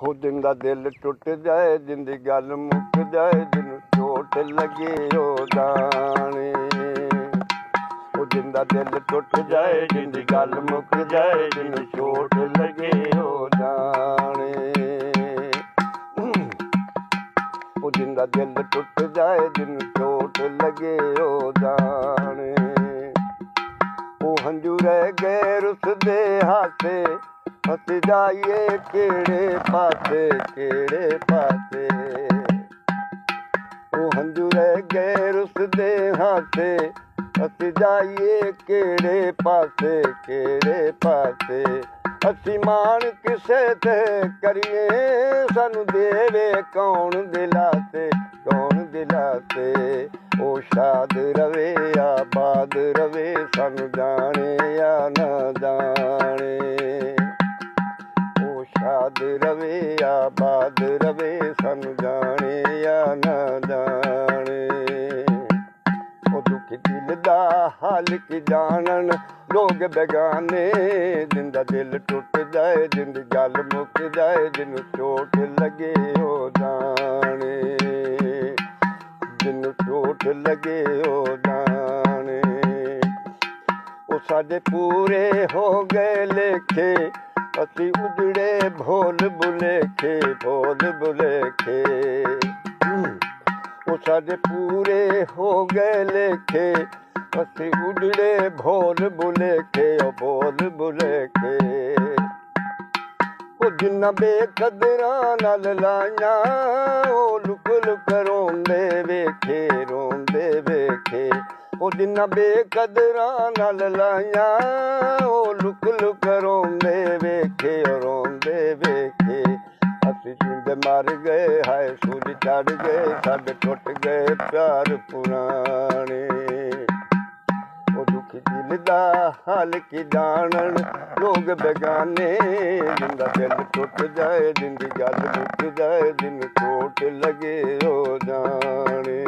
हो जिंदा दिल टुट जाए जिंदी गल मुक जाए जिन्नू चोट लगे ओ जाने ओ जिंदा दिल टुट जाए जिंदी गल मुक जाए जिन्नू चोट लगे ओ जाने ओ जिंदा दिल टुट जाए जिन्नू चोट लगे ओ जाने ओ हंजू रह गए रुस दे हाथे हस जाइए केड़े पासे ओ हंजू रह गए रुस दे हाथे हस जाइए केड़े पासे असी मान किसे ते करिए सानू देवे कौन दिलाते ओ शाद रवे आबाद रवे सानू जाने या ना जाने शाद रवे आबाद रवे सानू जाने या ना जाने ओ दुख दिल दा हाल की जानन लोग बेगाने जिंदा दिल टुट जाए जिंदी गल मुक जाए जिन्नू चोट लगे ओ जाने जिन्नू चोट लगे ओ जाने ओ साडे पूरे हो गए लेखे असी उजड़े भोल बुलेखे ओ साडे पूरे हो गए लेखे असी उजड़े भोल बुलेखे ओ जिन्ना बेकदरां नाल लाइयां ओ लुक लुक रोंदे वेखे ओ जिन्ना बेकदरां नाल लाइयां ओ लुक लुक रोंदे वेखे असी जिंद मर गए हाय सूरज चढ़ गए साडे टुट गए प्यार पुराने ओ दुख दिल दा हाल की जानन लोग बेगाने जिंदा दिल टुट जाए जिंदी गल मुक जाए जिन्नू चोट लगे ओ जाने।